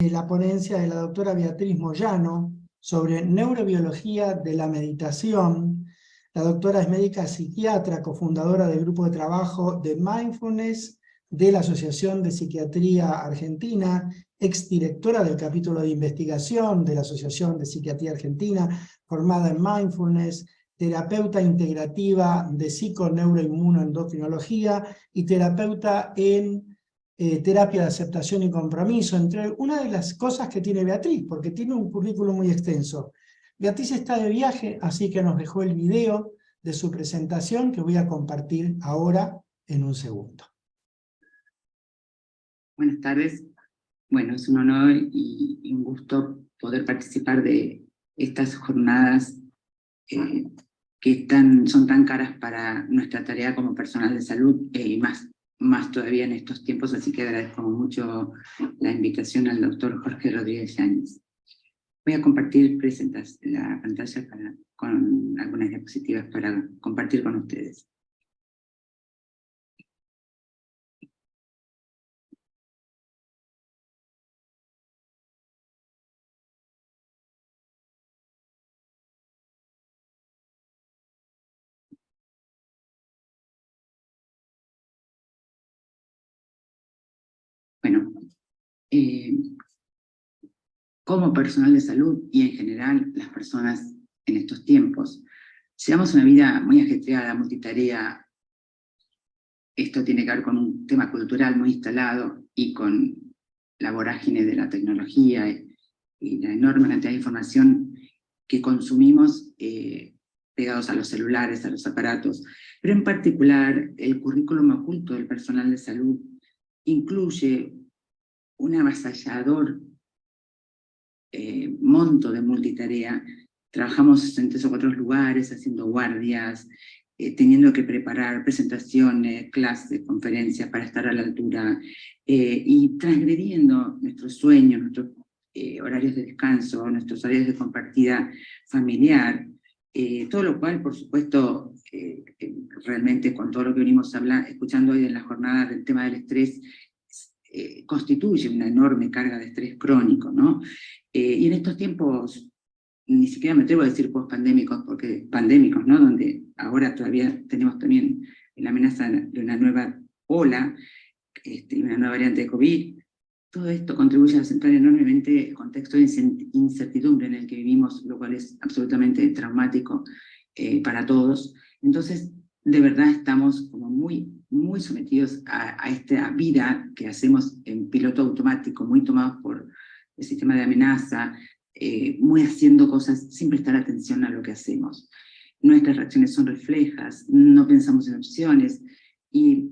La ponencia de la doctora Beatriz Moyano sobre neurobiología de la meditación. La doctora es médica psiquiatra, cofundadora del grupo de trabajo de Mindfulness de la Asociación de Psiquiatría Argentina, exdirectora del capítulo de investigación de la Asociación de Psiquiatría Argentina, formada en Mindfulness, terapeuta integrativa de psiconeuroinmunoendocrinología y terapeuta en terapia de aceptación y compromiso, entre una de las cosas que tiene Beatriz, porque tiene un currículum muy extenso. Beatriz está de viaje, así que nos dejó el video de su presentación que voy a compartir ahora en un segundo. Buenas tardes. Bueno, es un honor y un gusto poder participar de estas jornadas que son tan caras para nuestra tarea como personal de salud, y más todavía en estos tiempos, así que agradezco mucho la invitación al doctor Jorge Rodríguez Yáñez. Voy a compartir la pantalla con algunas diapositivas para compartir con ustedes. Bueno, como personal de salud y en general las personas en estos tiempos, llevamos una vida muy ajetreada, multitarea. Esto tiene que ver con un tema cultural muy instalado y con la vorágine de la tecnología y la enorme cantidad de información que consumimos pegados a los celulares, a los aparatos. Pero en particular, el currículum oculto del personal de salud incluye un avasallador monto de multitarea. Trabajamos en 3 o 4 lugares, haciendo guardias, teniendo que preparar presentaciones, clases, conferencias para estar a la altura, y transgrediendo nuestros sueños, nuestros horarios de descanso, nuestros horarios de compartida familiar, todo lo cual, por supuesto, realmente con todo lo que venimos escuchando hoy en la jornada del tema del estrés, constituye una enorme carga de estrés crónico, ¿no? Y en estos tiempos, ni siquiera me atrevo a decir post-pandémicos, porque pandémicos, ¿no? Donde ahora todavía tenemos también la amenaza de una nueva ola, una nueva variante de COVID. Todo esto contribuye a acentuar enormemente el contexto de incertidumbre en el que vivimos, lo cual es absolutamente traumático para todos. Entonces, de verdad estamos como muy sometidos a esta vida que hacemos en piloto automático, muy tomados por el sistema de amenaza, muy haciendo cosas sin prestar atención a lo que hacemos. Nuestras reacciones son reflejas, no pensamos en opciones, y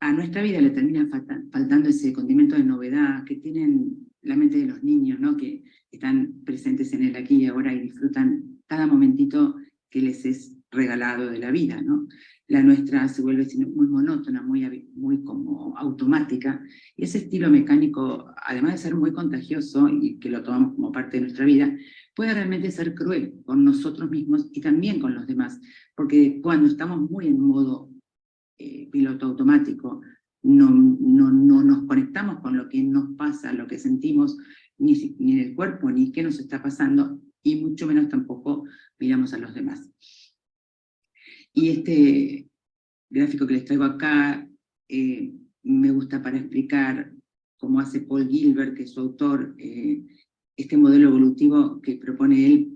a nuestra vida le termina faltando ese condimento de novedad que tienen la mente de los niños, ¿no? Que están presentes en el aquí y ahora y disfrutan cada momentito que les es regalado de la vida, ¿no? La nuestra se vuelve muy monótona, muy como automática, y ese estilo mecánico, además de ser muy contagioso y que lo tomamos como parte de nuestra vida, puede realmente ser cruel con nosotros mismos y también con los demás, porque cuando estamos muy en modo piloto automático, no nos conectamos con lo que nos pasa, lo que sentimos, ni en el cuerpo, ni qué nos está pasando, y mucho menos tampoco miramos a los demás. Y este gráfico que les traigo acá me gusta para explicar cómo hace Paul Gilbert, que es su autor, este modelo evolutivo que propone él,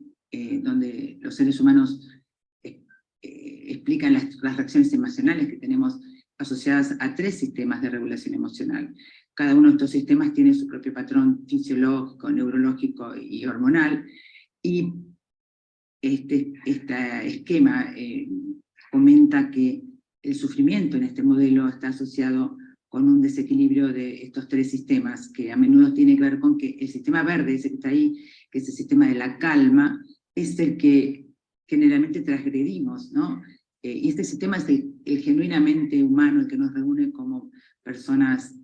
donde los seres humanos explican las reacciones emocionales que tenemos asociadas a 3 sistemas de regulación emocional. Cada uno de estos sistemas tiene su propio patrón fisiológico, neurológico y hormonal, y este esquema comenta que el sufrimiento en este modelo está asociado con un desequilibrio de estos 3 sistemas, que a menudo tiene que ver con que el sistema verde, ese que está ahí, que es el sistema de la calma, es el que generalmente transgredimos, ¿no? Y este sistema es el genuinamente humano, el que nos reúne como personas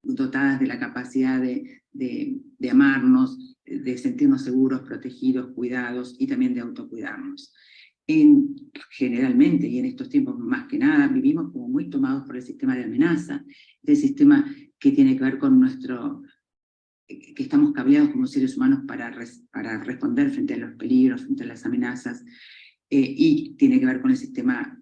dotadas de la capacidad de amarnos, de sentirnos seguros, protegidos, cuidados, y también de autocuidarnos. Generalmente, y en estos tiempos más que nada, vivimos como muy tomados por el sistema de amenaza, el sistema que tiene que ver con que estamos cableados como seres humanos para responder frente a los peligros, frente a las amenazas, y tiene que ver con el sistema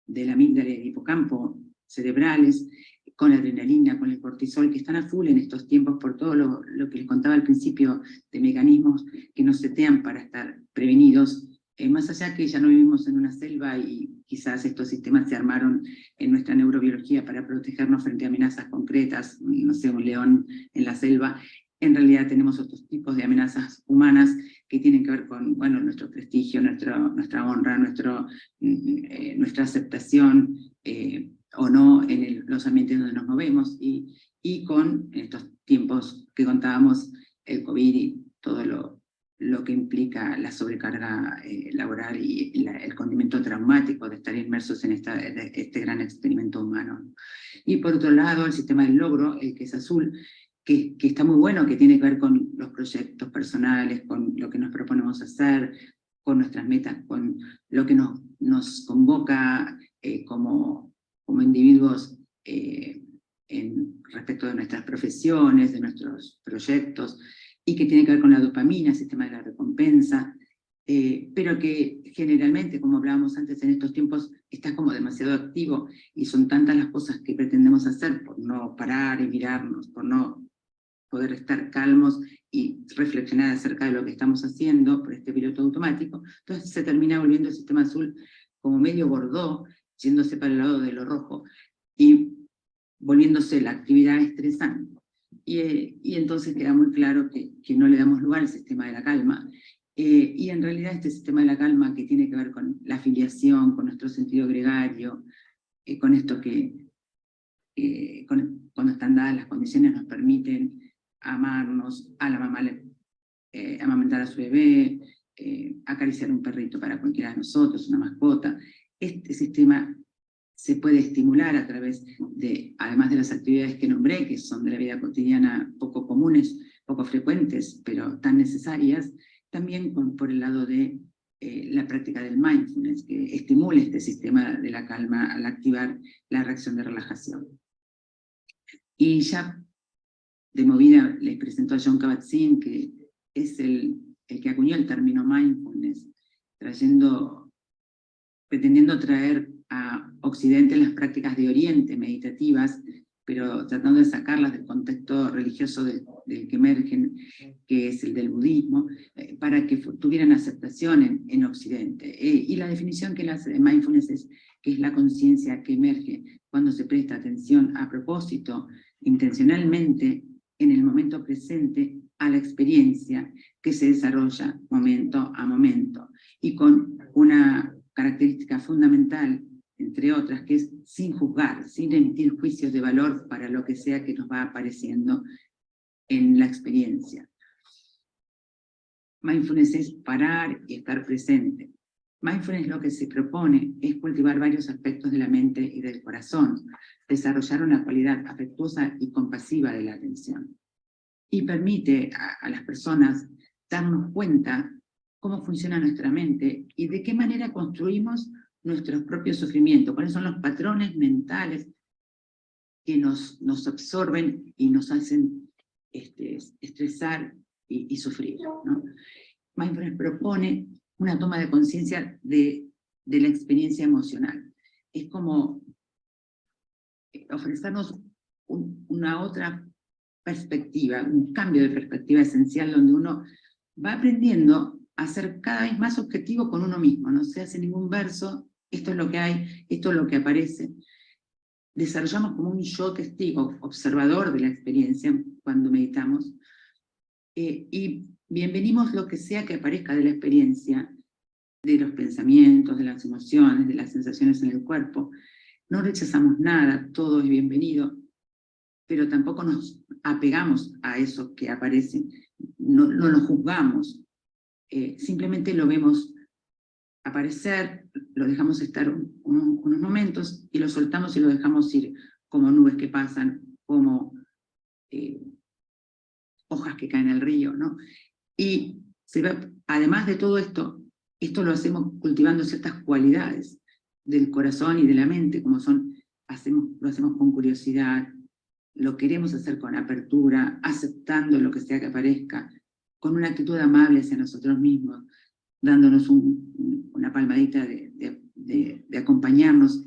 de la amígdala y el hipocampo cerebrales, con la adrenalina, con el cortisol, que están a full en estos tiempos por todo lo que les contaba al principio de mecanismos que nos setean para estar prevenidos, más allá que ya no vivimos en una selva y quizás estos sistemas se armaron en nuestra neurobiología para protegernos frente a amenazas concretas, no sé, un león en la selva. En realidad tenemos otros tipos de amenazas humanas que tienen que ver con, bueno, nuestro prestigio, nuestra honra, nuestra aceptación o no en los ambientes donde nos movemos, y con estos tiempos que contábamos, el COVID y todo lo que implica la sobrecarga laboral y el condimento traumático de estar inmersos en este gran experimento humano. Y por otro lado, el sistema del logro, el que es azul, que está muy bueno, que tiene que ver con los proyectos personales, con lo que nos proponemos hacer, con nuestras metas, con lo que nos convoca como individuos respecto de nuestras profesiones, de nuestros proyectos, y que tiene que ver con la dopamina, el sistema de la recompensa, pero que generalmente, como hablábamos antes, en estos tiempos está como demasiado activo, y son tantas las cosas que pretendemos hacer por no parar y mirarnos, por no poder estar calmos y reflexionar acerca de lo que estamos haciendo por este piloto automático. Entonces se termina volviendo el sistema azul como medio bordó, yéndose para el lado de lo rojo, y volviéndose la actividad estresante. Y entonces queda muy claro que no le damos lugar al sistema de la calma, y en realidad este sistema de la calma, que tiene que ver con la afiliación, con nuestro sentido gregario, con esto que cuando están dadas las condiciones nos permiten amarnos, a la mamá amamantar a su bebé, acariciar un perrito para cualquiera de nosotros, una mascota. Este sistema se puede estimular a través de, además de las actividades que nombré, que son de la vida cotidiana poco comunes, poco frecuentes, pero tan necesarias, también por el lado de la práctica del mindfulness, que estimule este sistema de la calma al activar la reacción de relajación. Y ya de movida les presento a Jon Kabat-Zinn, que es el que acuñó el término mindfulness, pretendiendo traer a Occidente las prácticas de Oriente meditativas, pero tratando de sacarlas del contexto religioso del que emergen, que es el del budismo, para que tuvieran aceptación en Occidente. Y la definición que él hace de mindfulness es que es la conciencia que emerge cuando se presta atención a propósito, intencionalmente, en el momento presente, a la experiencia que se desarrolla momento a momento, y con una característica fundamental, entre otras, que es sin juzgar, sin emitir juicios de valor para lo que sea que nos va apareciendo en la experiencia. Mindfulness es parar y estar presente. Mindfulness lo que se propone es cultivar varios aspectos de la mente y del corazón, desarrollar una cualidad afectuosa y compasiva de la atención, y permite a las personas darnos cuenta cómo funciona nuestra mente y de qué manera construimos nuestros propios sufrimientos, cuáles son los patrones mentales que nos absorben y nos hacen estresar y sufrir, ¿no? Mindfulness propone una toma de conciencia de la experiencia emocional. Es como ofrecernos una otra perspectiva, un cambio de perspectiva esencial, donde uno va aprendiendo a ser cada vez más objetivo con uno mismo. No se hace ningún verso, esto es lo que hay, esto es lo que aparece. Desarrollamos como un yo testigo, observador de la experiencia cuando meditamos, y bienvenimos lo que sea que aparezca de la experiencia, de los pensamientos, de las emociones, de las sensaciones en el cuerpo. No rechazamos nada, todo es bienvenido, pero tampoco nos apegamos a eso que aparece, no lo juzgamos, simplemente lo vemos aparecer, lo dejamos estar unos momentos y lo soltamos y lo dejamos ir, como nubes que pasan, como hojas que caen al río, ¿no? Y además de todo esto lo hacemos cultivando ciertas cualidades del corazón y de la mente, como son, lo hacemos con curiosidad, lo queremos hacer con apertura, aceptando lo que sea que aparezca, con una actitud amable hacia nosotros mismos, dándonos una palmadita de acompañarnos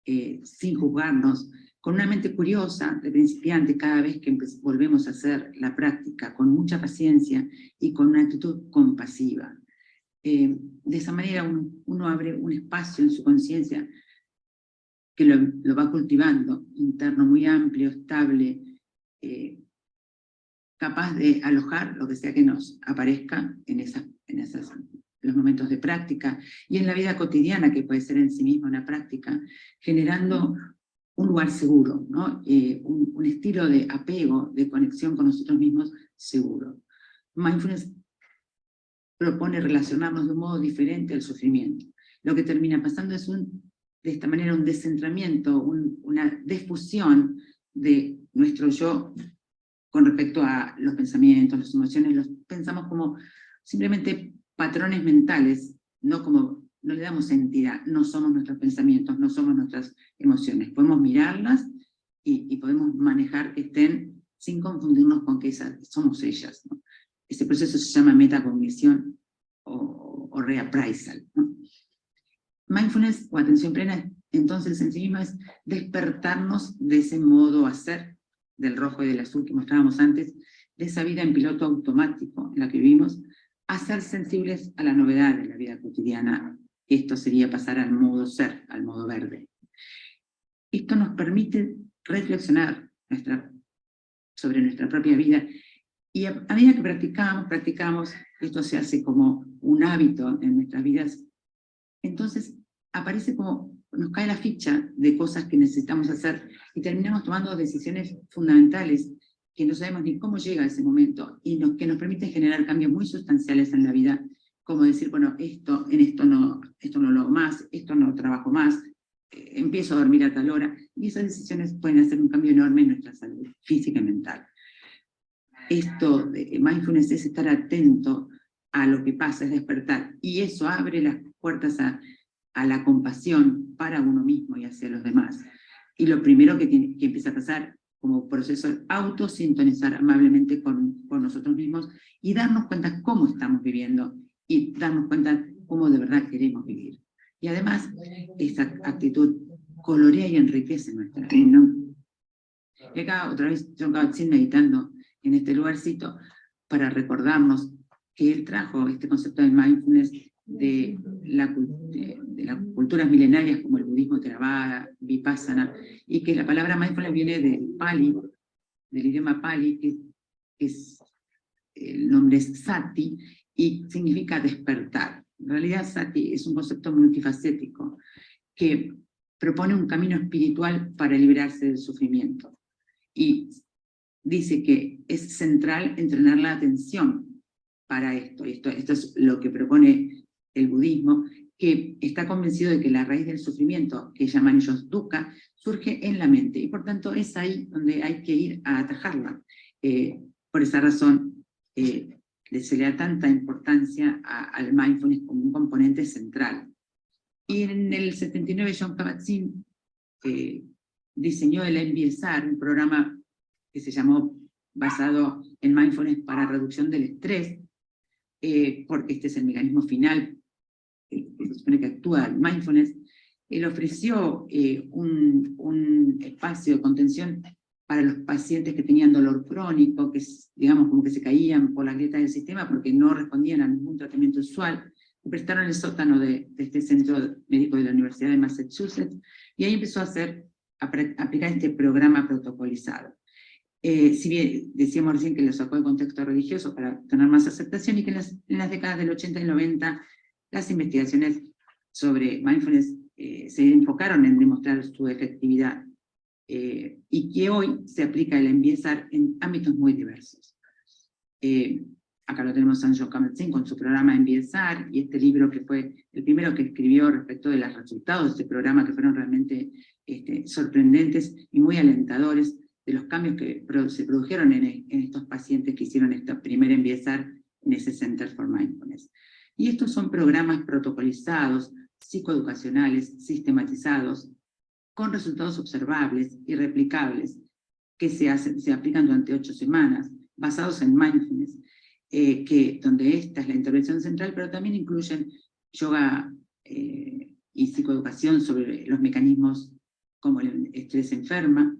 sin juzgarnos, con una mente curiosa de principiante cada vez que volvemos a hacer la práctica, con mucha paciencia y con una actitud compasiva. De esa manera uno abre un espacio en su conciencia que lo va cultivando, interno muy amplio, estable, capaz de alojar lo que sea que nos aparezca en los momentos de práctica, y en la vida cotidiana, que puede ser en sí misma una práctica, generando un lugar seguro, ¿no? Un estilo de apego, de conexión con nosotros mismos seguro. Mindfulness propone relacionarnos de un modo diferente al sufrimiento. Lo que termina pasando es de esta manera un descentramiento, una desfusión de nuestro yo con respecto a los pensamientos, las emociones. Los pensamos como simplemente patrones mentales, no le damos entidad, no somos nuestros pensamientos, no somos nuestras emociones. Podemos mirarlas y podemos manejar que estén sin confundirnos con que somos ellas, ¿no? Ese proceso se llama metacognición o reappraisal, ¿no? Mindfulness o atención plena, entonces en sí misma, es despertarnos de ese modo hacer, del rojo y del azul que mostrábamos antes, de esa vida en piloto automático en la que vivimos, a ser sensibles a la novedad de la vida cotidiana. Esto sería pasar al modo ser, al modo verde. Esto nos permite reflexionar sobre nuestra propia vida, y a medida que practicamos, esto se hace como un hábito en nuestras vidas, entonces aparece como, nos cae la ficha de cosas que necesitamos hacer, y terminamos tomando decisiones fundamentales que no sabemos ni cómo llega a ese momento, y que nos permiten generar cambios muy sustanciales en la vida, como decir, bueno, esto no lo hago más, esto no trabajo más, empiezo a dormir a tal hora, y esas decisiones pueden hacer un cambio enorme en nuestra salud física y mental. Esto de mindfulness es estar atento a lo que pasa, es despertar, y eso abre las puertas a la compasión para uno mismo y hacia los demás. Y lo primero que empieza a pasar como proceso es autosintonizar amablemente con nosotros mismos y darnos cuenta cómo estamos viviendo y darnos cuenta cómo de verdad queremos vivir. Y además, esta actitud colorea y enriquece nuestra vida, ¿no? Y acá otra vez Jon Kabat-Zinn meditando en este lugarcito para recordarnos que él trajo este concepto de mindfulness de las culturas milenarias como el budismo Theravada, Vipassana, y que la palabra mindfulness viene del Pali, del idioma Pali, que el nombre es Sati, y significa despertar. En realidad Sati es un concepto multifacético que propone un camino espiritual para liberarse del sufrimiento. Y dice que es central entrenar la atención para esto. Esto es lo que propone el budismo, que está convencido de que la raíz del sufrimiento, que llaman ellos dukkha, surge en la mente, y por tanto es ahí donde hay que ir a atajarla. Por esa razón se le da tanta importancia al mindfulness como un componente central. Y en el 79 Jon Kabat-Zinn diseñó el MBSR, un programa que se llamó basado en mindfulness para reducción del estrés, porque este es el mecanismo final que se supone que actúa el mindfulness. Él ofreció un espacio de contención para los pacientes que tenían dolor crónico, que digamos como que se caían por las grietas del sistema porque no respondían a ningún tratamiento usual. Le prestaron el sótano de este centro médico de la Universidad de Massachusetts, y ahí empezó a aplicar este programa protocolizado. Si bien decíamos recién que lo sacó del contexto religioso para tener más aceptación, y que en las décadas del 80 y 90 las investigaciones sobre mindfulness se enfocaron en demostrar su efectividad, y que hoy se aplica el MBSR en ámbitos muy diversos. Acá lo tenemos a Jon Kabat-Zinn con su programa MBSR, y este libro que fue el primero que escribió respecto de los resultados de este programa, que fueron realmente sorprendentes y muy alentadores, de los cambios que se produjeron en estos pacientes que hicieron este primer MBSR en ese Center for Mindfulness. Y estos son programas protocolizados, psicoeducacionales, sistematizados, con resultados observables y replicables, que se aplican durante 8 semanas, basados en mindfulness, donde esta es la intervención central, pero también incluyen yoga y psicoeducación sobre los mecanismos como el estrés enferma.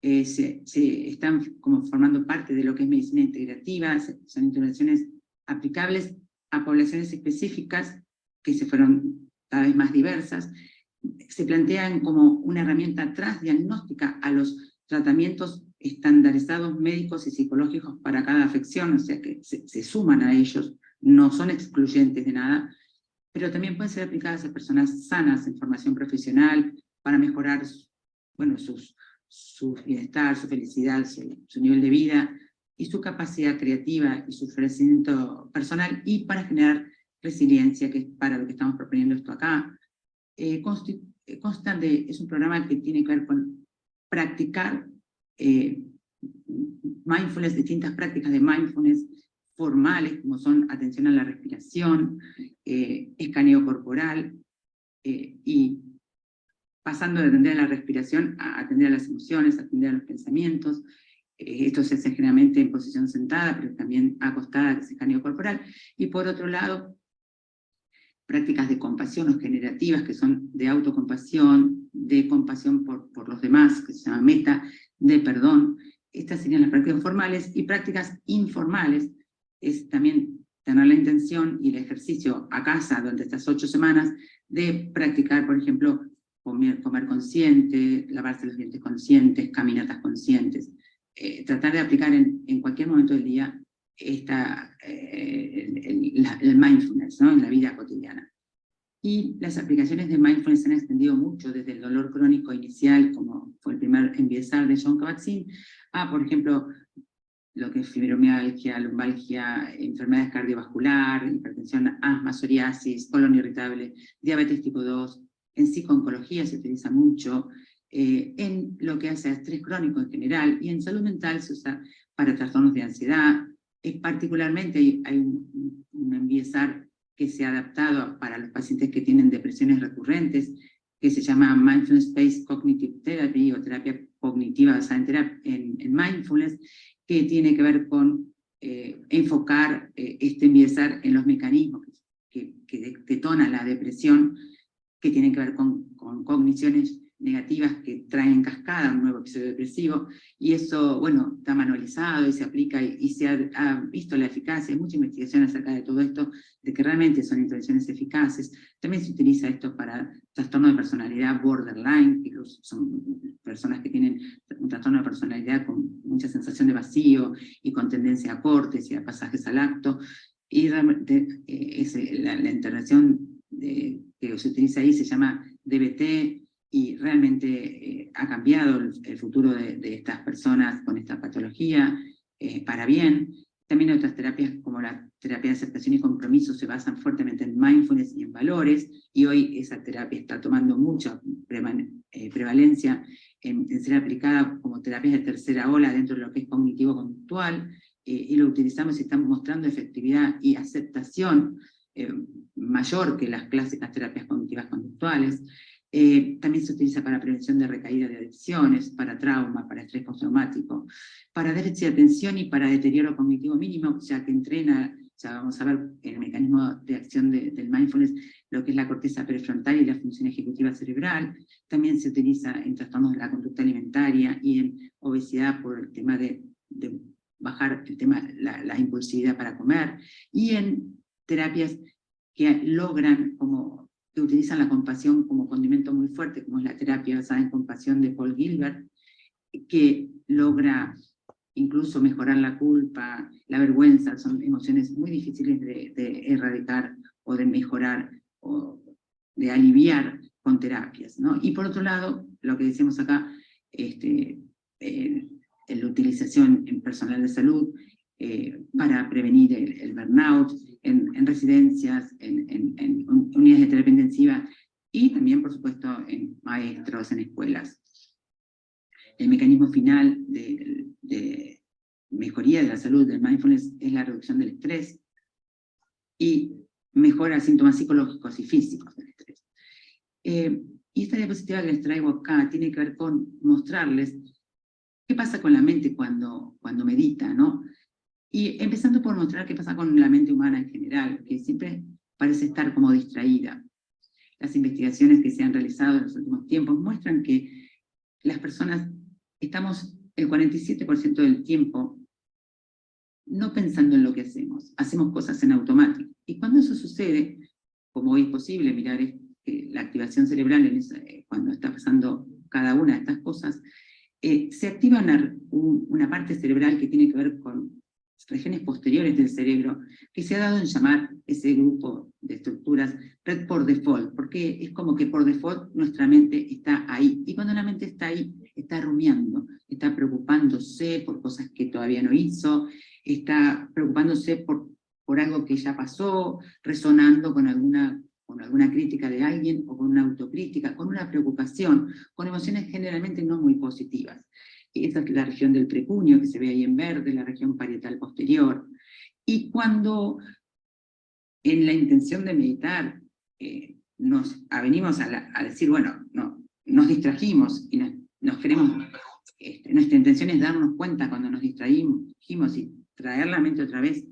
Se están como formando parte de lo que es medicina integrativa, son intervenciones aplicables a poblaciones específicas que se fueron cada vez más diversas. Se plantean como una herramienta transdiagnóstica a los tratamientos estandarizados médicos y psicológicos para cada afección, o sea que se suman a ellos, no son excluyentes de nada, pero también pueden ser aplicadas a personas sanas en formación profesional para mejorar, bueno, su bienestar, su felicidad, su nivel de vida y su capacidad creativa y su florecimiento personal, y para generar resiliencia, que es para lo que estamos proponiendo esto acá. Es un programa que tiene que ver con practicar mindfulness, distintas prácticas de mindfulness formales, como son atención a la respiración, escaneo corporal, y pasando de atender a la respiración a atender a las emociones, a atender a los pensamientos. Esto se hace generalmente en posición sentada, pero también acostada, que es escaneo corporal. Y por otro lado, prácticas de compasión o generativas, que son de autocompasión, de compasión por los demás, que se llama meta, de perdón. Estas serían las prácticas formales, y prácticas informales es también tener la intención y el ejercicio a casa durante estas 8 semanas de practicar, por ejemplo, comer consciente, lavarse los dientes conscientes, caminatas conscientes, tratar de aplicar en cualquier momento del día el mindfulness, ¿no?, en la vida cotidiana. Y las aplicaciones de mindfulness se han extendido mucho, desde el dolor crónico inicial, como fue el primer Embiesar de John Kabat-Zinn, a, por ejemplo, lo que es fibromialgia, lumbalgia, enfermedades cardiovasculares, hipertensión, asma, psoriasis, colon irritable, diabetes tipo 2, en psicooncología se utiliza mucho, en lo que hace a estrés crónico en general, y en salud mental se usa para trastornos de ansiedad. Particularmente hay un Embiesar que se ha adaptado para los pacientes que tienen depresiones recurrentes, que se llama Mindfulness-Based Cognitive Therapy, o terapia cognitiva basada en mindfulness, que tiene que ver con enfocar este Embiesar en los mecanismos que detonan la depresión, que tienen que ver con cogniciones negativas que traen en cascada un nuevo episodio depresivo, y eso, bueno, está manualizado y se aplica, y se ha visto la eficacia. Hay mucha investigación acerca de todo esto, de que realmente son intervenciones eficaces. También se utiliza esto para trastorno de personalidad borderline, que son personas que tienen un trastorno de personalidad con mucha sensación de vacío y con tendencia a cortes y a pasajes al acto, y realmente la intervención que se utiliza ahí se llama DBT, y realmente ha cambiado el futuro de estas personas con esta patología para bien. También otras terapias, como la terapia de aceptación y compromiso, se basan fuertemente en mindfulness y en valores, y hoy esa terapia está tomando mucha prevalencia en ser aplicada como terapias de tercera ola dentro de lo que es cognitivo-conductual, y lo utilizamos y estamos mostrando efectividad y aceptación mayor que las clásicas terapias cognitivas conductuales. También se utiliza para prevención de recaída de adicciones, para trauma, para estrés postraumático, para déficit de atención y para deterioro cognitivo mínimo, ya que entrena, ya vamos a ver el mecanismo de acción del mindfulness, lo que es la corteza prefrontal y la función ejecutiva cerebral. También se utiliza en trastornos de la conducta alimentaria y en obesidad por el tema de bajar la impulsividad para comer, y en terapias que logran que utilizan la compasión como condimento muy fuerte, como es la terapia basada en compasión de Paul Gilbert, que logra incluso mejorar la culpa, la vergüenza. Son emociones muy difíciles de erradicar o de mejorar o de aliviar con terapias, ¿no? Y por otro lado, lo que decimos acá, la utilización en personal de salud para prevenir el burnout, en residencias, en unidades de terapia intensiva, y también, por supuesto, en maestros, en escuelas. El mecanismo final de mejoría de la salud del mindfulness es la reducción del estrés y mejora síntomas psicológicos y físicos del estrés. Y esta diapositiva que les traigo acá tiene que ver con mostrarles qué qué pasa con la mente cuando medita, ¿no? Y empezando por mostrar qué pasa con la mente humana en general, que siempre parece estar como distraída. Las investigaciones que se han realizado en los últimos tiempos muestran que las personas estamos el 47% del tiempo no pensando en lo que hacemos cosas en automático. Y cuando eso sucede, como hoy es posible mirar la activación cerebral cuando está pasando cada una de estas cosas, se activa una parte cerebral que tiene que ver con regiones posteriores del cerebro, que se ha dado en llamar ese grupo de estructuras red por default, porque es como que por default nuestra mente está ahí, y cuando la mente está ahí, está rumiando, está preocupándose por cosas que todavía no hizo, está preocupándose por algo que ya pasó, resonando con alguna crítica de alguien, o con una autocrítica, con una preocupación, con emociones generalmente no muy positivas. Esa es la región del prepucio, que se ve ahí en verde, la región parietal posterior. Y cuando en la intención de meditar nos avenimos a decir, bueno, no, nos distrajimos y nos queremos, nuestra intención es darnos cuenta cuando nos distraímos y traer la mente otra vez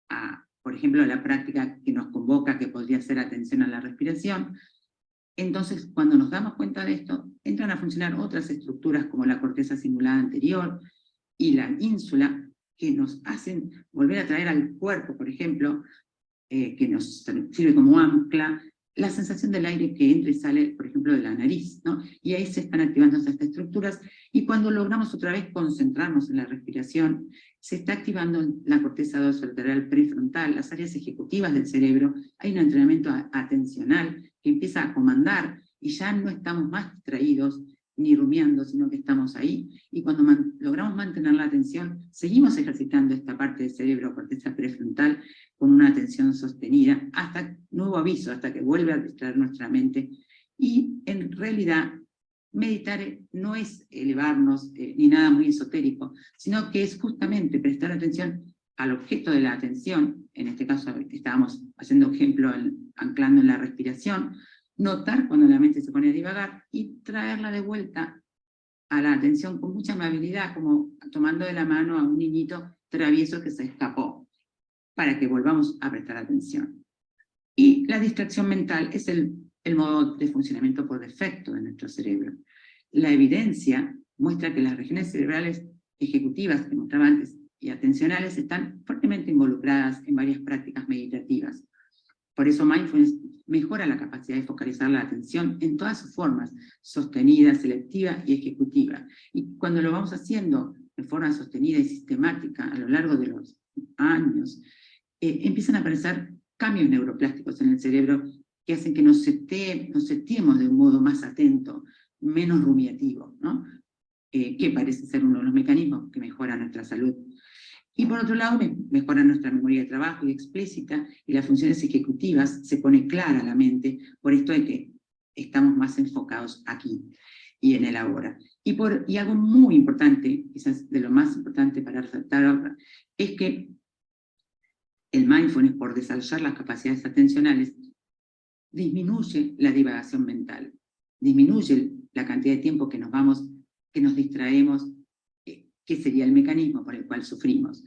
a, por ejemplo, la práctica que nos convoca, que podría ser atención a la respiración. Entonces, cuando nos damos cuenta de esto, entran a funcionar otras estructuras como la corteza cingulada anterior y la ínsula, que nos hacen volver a traer al cuerpo, por ejemplo, que nos sirve como ancla, la sensación del aire que entra y sale, por ejemplo, de la nariz, ¿no? Y ahí se están activando estas estructuras, y cuando logramos otra vez concentrarnos en la respiración, se está activando la corteza dorsolateral prefrontal, las áreas ejecutivas del cerebro, hay un entrenamiento atencional que empieza a comandar, y ya no estamos más distraídos, ni rumiando, sino que estamos ahí, y cuando logramos mantener la atención, seguimos ejercitando esta parte del cerebro, corteza prefrontal, con una atención sostenida, hasta nuevo aviso, hasta que vuelve a distraer nuestra mente. Y en realidad, meditar no es elevarnos, ni nada muy esotérico, sino que es justamente prestar atención al objeto de la atención. En este caso estábamos haciendo ejemplo anclando en la respiración, notar cuando la mente se pone a divagar y traerla de vuelta a la atención con mucha amabilidad, como tomando de la mano a un niñito travieso que se escapó, para que volvamos a prestar atención. Y la distracción mental es el modo de funcionamiento por defecto de nuestro cerebro. La evidencia muestra que las regiones cerebrales ejecutivas, que mostraba antes, y atencionales están fuertemente involucradas en varias prácticas meditativas. Por eso mindfulness mejora la capacidad de focalizar la atención en todas sus formas, sostenida, selectiva y ejecutiva. Y cuando lo vamos haciendo de forma sostenida y sistemática a lo largo de los años, empiezan a aparecer cambios neuroplásticos en el cerebro que hacen que nos setiemos de un modo más atento, menos rumiativo, ¿no? Que parece ser uno de los mecanismos que mejora nuestra salud. Y por otro lado, mejora nuestra memoria de trabajo y explícita, y las funciones ejecutivas se pone clara la mente, por esto de que estamos más enfocados aquí y en el ahora. Y algo muy importante, quizás de lo más importante para resaltar ahora, es que el mindfulness, por desarrollar las capacidades atencionales, disminuye la divagación mental, disminuye la cantidad de tiempo que nos distraemos, que sería el mecanismo por el cual sufrimos.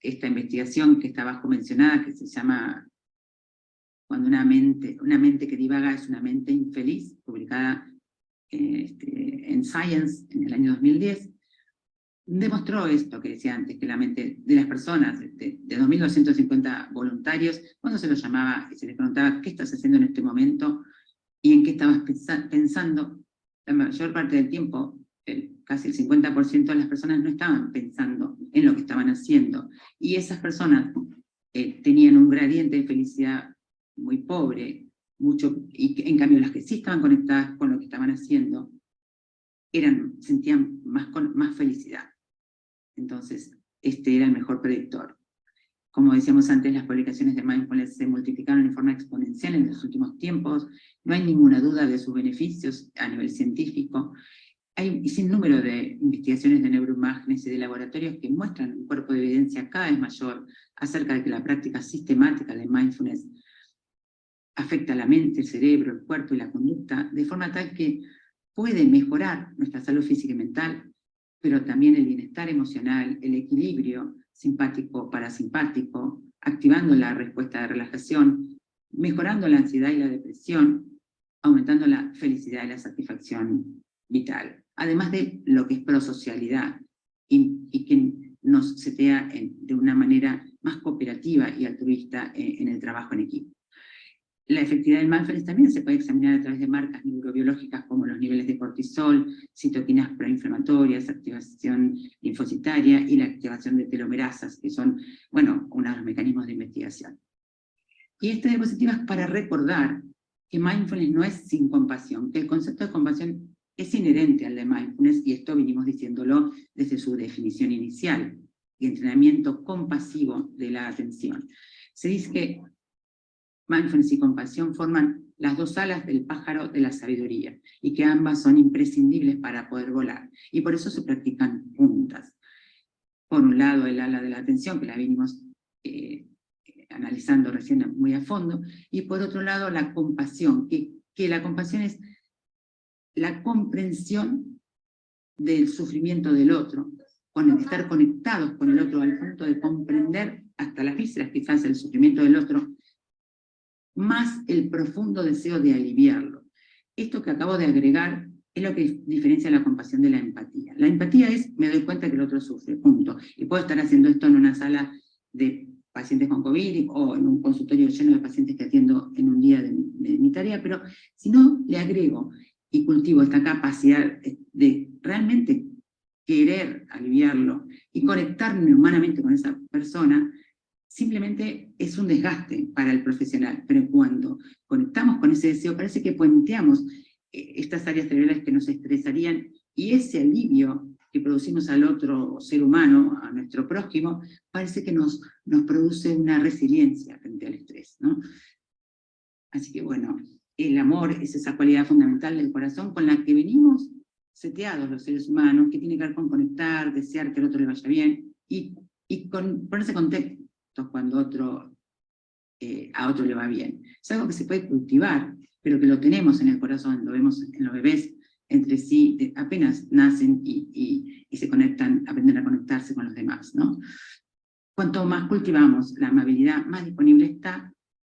Esta investigación que está abajo mencionada, que se llama Cuando una mente que divaga es una mente infeliz, publicada en Science en el año 2010, demostró esto que decía antes, que la mente de las personas, de 2.250 voluntarios, cuando se los llamaba y se les preguntaba qué estás haciendo en este momento y en qué estabas pensando, la mayor parte del tiempo, casi el 50% de las personas no estaban pensando en lo que estaban haciendo, y esas personas tenían un gradiente de felicidad muy pobre, y en cambio las que sí estaban conectadas con lo que estaban haciendo, sentían más felicidad. Entonces, este era el mejor predictor. Como decíamos antes, las publicaciones de mindfulness se multiplicaron en forma exponencial en los últimos tiempos, no hay ninguna duda de sus beneficios a nivel científico. Hay sin número de investigaciones de neuroimágenes y de laboratorios que muestran un cuerpo de evidencia cada vez mayor acerca de que la práctica sistemática de mindfulness afecta a la mente, el cerebro, el cuerpo y la conducta, de forma tal que puede mejorar nuestra salud física y mental, pero también el bienestar emocional, el equilibrio simpático-parasimpático, activando la respuesta de relajación, mejorando la ansiedad y la depresión, aumentando la felicidad y la satisfacción vital. Además de lo que es prosocialidad y que nos setea de una manera más cooperativa y altruista en el trabajo en equipo. La efectividad del mindfulness también se puede examinar a través de marcas neurobiológicas como los niveles de cortisol, citoquinas proinflamatorias, activación linfocitaria y la activación de telomerasas, que son, bueno, uno de los mecanismos de investigación. Y esta diapositiva es para recordar que mindfulness no es sin compasión, que el concepto de compasión es inherente al de mindfulness, y esto venimos diciéndolo desde su definición inicial, y entrenamiento compasivo de la atención. Se dice que mindfulness y compasión forman las dos alas del pájaro de la sabiduría, y que ambas son imprescindibles para poder volar, y por eso se practican juntas. Por un lado, el ala de la atención, que la venimos analizando recién muy a fondo, y por otro lado, la compasión, que la compasión es la comprensión del sufrimiento del otro, estar conectados con el otro al punto de comprender hasta las vísceras quizás el sufrimiento del otro, más el profundo deseo de aliviarlo. Esto que acabo de agregar es lo que diferencia la compasión de la empatía. La empatía es, me doy cuenta que el otro sufre, punto. Y puedo estar haciendo esto en una sala de pacientes con COVID o en un consultorio lleno de pacientes que atiendo en un día de mi tarea, pero si no le agrego y cultivo esta capacidad de realmente querer aliviarlo y conectarme humanamente con esa persona, simplemente es un desgaste para el profesional. Pero cuando conectamos con ese deseo, parece que puenteamos estas áreas cerebrales que nos estresarían, y ese alivio que producimos al otro ser humano, a nuestro prójimo, parece que nos produce una resiliencia frente al estrés, ¿no? Así que bueno, el amor es esa cualidad fundamental del corazón con la que venimos seteados los seres humanos, que tiene que ver con conectar, desear que al otro le vaya bien, y con ponerse contextos cuando a otro le va bien. Es algo que se puede cultivar, pero que lo tenemos en el corazón, lo vemos en los bebés entre sí, apenas nacen y se conectan, aprenden a conectarse con los demás, ¿no? Cuanto más cultivamos la amabilidad, más disponible está,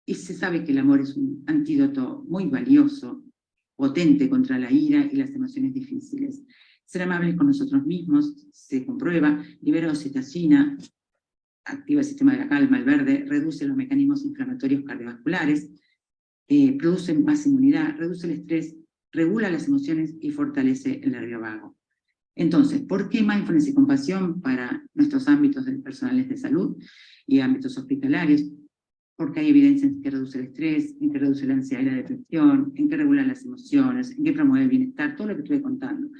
y se sabe que el amor es un antídoto muy valioso, potente contra la ira y las emociones difíciles. Ser amables con nosotros mismos se comprueba, libera oxitocina, activa el sistema de la calma, el verde, reduce los mecanismos inflamatorios cardiovasculares, produce más inmunidad, reduce el estrés, regula las emociones y fortalece el nervio vago. Entonces, ¿por qué mindfulness y compasión para nuestros ámbitos personales de salud y ámbitos hospitalarios? Porque hay evidencia en que reduce el estrés, en que reduce la ansiedad y la depresión, en que regula las emociones, en que promueve el bienestar, todo lo que estuve contando.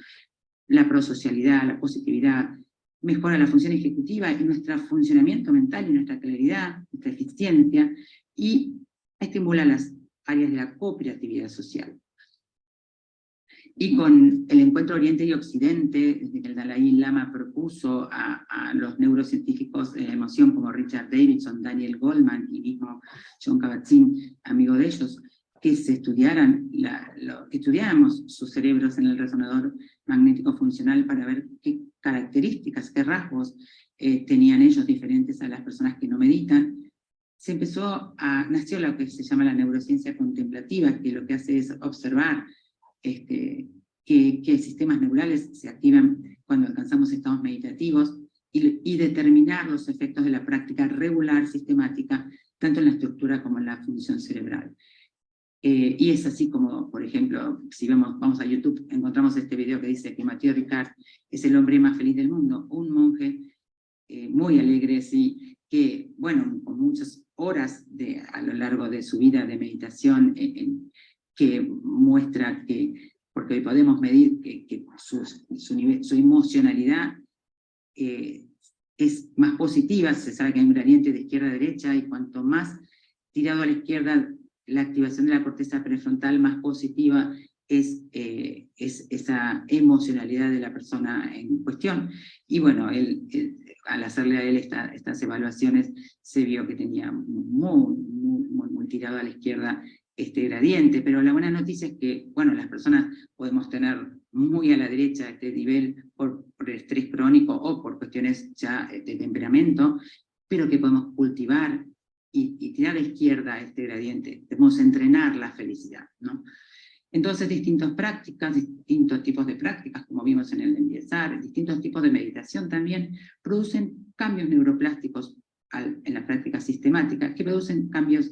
La prosocialidad, la positividad, mejora la función ejecutiva y nuestro funcionamiento mental y nuestra claridad, nuestra eficiencia, y estimula las áreas de la cooperatividad social. Y con el encuentro Oriente y Occidente, desde que el Dalai Lama propuso a los neurocientíficos de la emoción como Richard Davidson, Daniel Goleman y mismo John Kabat-Zinn, amigo de ellos, que se estudiaran, que estudiáramos sus cerebros en el resonador magnético funcional para ver qué características, qué rasgos tenían ellos diferentes a las personas que no meditan. Nació lo que se llama la neurociencia contemplativa, que lo que hace es observar qué sistemas neurales se activan cuando alcanzamos estados meditativos y determinar los efectos de la práctica regular sistemática, tanto en la estructura como en la función cerebral. Y es así como, por ejemplo, si vamos a YouTube, encontramos este video que dice que Mathieu Ricard es el hombre más feliz del mundo, un monje muy alegre, sí, que, bueno, con muchas horas a lo largo de su vida de meditación, que muestra que, porque hoy podemos medir que su emocionalidad es más positiva, se sabe que hay un gradiente de izquierda a derecha, y cuanto más tirado a la izquierda, la activación de la corteza prefrontal más positiva es esa emocionalidad de la persona en cuestión. Y bueno, al hacerle a él estas evaluaciones, se vio que tenía muy tirado a la izquierda este gradiente, pero la buena noticia es que, bueno, las personas podemos tener muy a la derecha de este nivel por estrés crónico o por cuestiones ya de temperamento, pero que podemos cultivar y tirar a la izquierda este gradiente. Debemos entrenar la felicidad, ¿no? Entonces, distintas prácticas, distintos tipos de prácticas, como vimos en el Enviesar, distintos tipos de meditación también, producen cambios neuroplásticos en la práctica sistemática, que producen cambios,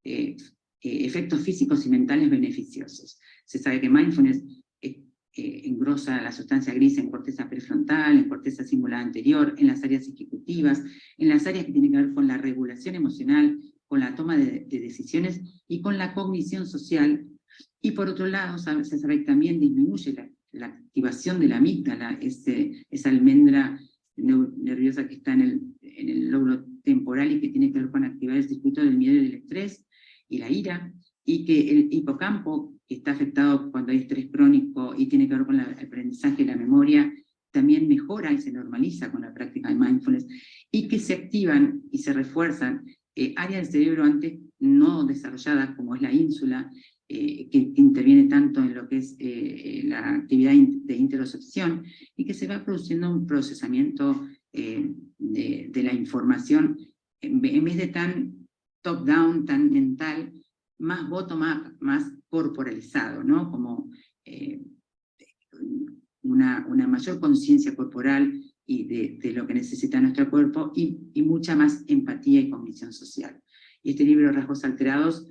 efectos físicos y mentales beneficiosos. Se sabe que mindfulness engrosa la sustancia gris en corteza prefrontal, en corteza cingulada anterior, en las áreas ejecutivas, en las áreas que tienen que ver con la regulación emocional, con la toma de decisiones y con la cognición social. Y por otro lado, se sabe que también disminuye la activación de la amígdala, esa almendra nerviosa que está en el lóbulo temporal y que tiene que ver con activar el circuito del miedo y del estrés y la ira, y que el hipocampo, que está afectado cuando hay estrés crónico y tiene que ver con el aprendizaje y la memoria, también mejora y se normaliza con la práctica de mindfulness, y que se activan y se refuerzan áreas del cerebro antes no desarrolladas, como es la ínsula, que interviene tanto en lo que es la actividad de interocepción, y que se va produciendo un procesamiento de la información, en vez de tan top-down, tan mental, más bottom-up, más corporalizado, ¿no? Como una mayor conciencia corporal y de lo que necesita nuestro cuerpo, y mucha más empatía y cognición social. Y este libro, Rasgos Alterados,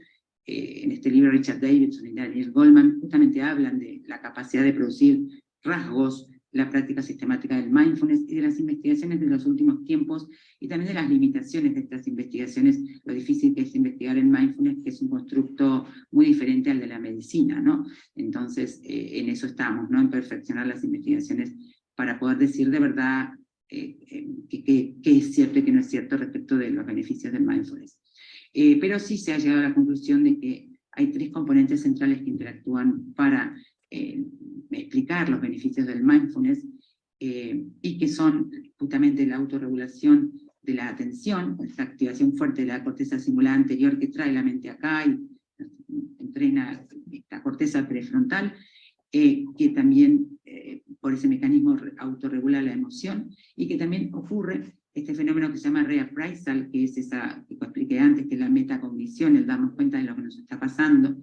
en este libro Richard Davidson y Daniel Goleman justamente hablan de la capacidad de producir rasgos, la práctica sistemática del mindfulness y de las investigaciones de los últimos tiempos, y también de las limitaciones de estas investigaciones, lo difícil que es investigar el mindfulness, que es un constructo muy diferente al de la medicina, ¿no? Entonces, en eso estamos, ¿no? En perfeccionar las investigaciones para poder decir de verdad qué es cierto y qué no es cierto respecto de los beneficios del mindfulness. Pero sí se ha llegado a la conclusión de que hay 3 componentes centrales que interactúan para explicar los beneficios del mindfulness, y que son justamente la autorregulación de la atención, esa activación fuerte de la corteza cingulada anterior que trae la mente acá y entrena esta corteza prefrontal, que también por ese mecanismo autorregula la emoción, y que también ocurre este fenómeno que se llama reappraisal, que es esa que expliqué antes, que es la metacognición, el darnos cuenta de lo que nos está pasando.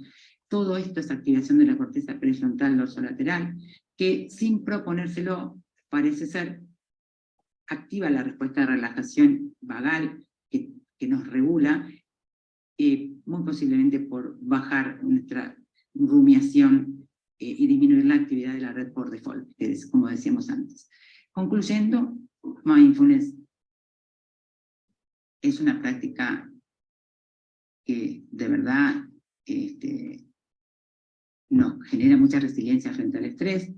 Todo esto es activación de la corteza prefrontal dorsolateral, que sin proponérselo, parece ser, activa la respuesta de relajación vagal que nos regula, muy posiblemente por bajar nuestra rumiación y disminuir la actividad de la red por default, que es como decíamos antes. Concluyendo, mindfulness es una práctica que de verdad nos genera mucha resiliencia frente al estrés.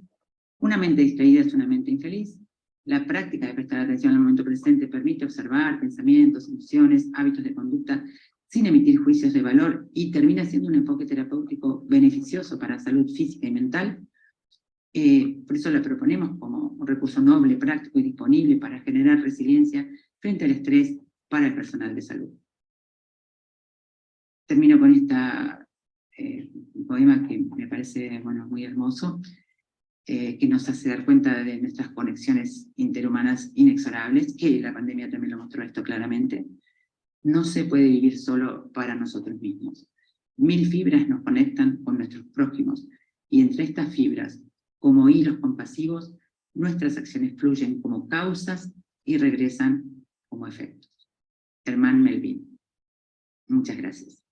Una mente distraída es una mente infeliz. La práctica de prestar atención al momento presente permite observar pensamientos, emociones, hábitos de conducta sin emitir juicios de valor, y termina siendo un enfoque terapéutico beneficioso para la salud física y mental. Por eso la proponemos como un recurso noble, práctico y disponible para generar resiliencia frente al estrés para el personal de salud. Termino con un poema que me parece muy hermoso, que nos hace dar cuenta de nuestras conexiones interhumanas inexorables, que la pandemia también lo mostró esto claramente. No se puede vivir solo para nosotros mismos. 1000 fibras nos conectan con nuestros prójimos, y entre estas fibras, como hilos compasivos, nuestras acciones fluyen como causas y regresan como efectos. Germán Melville. Muchas gracias.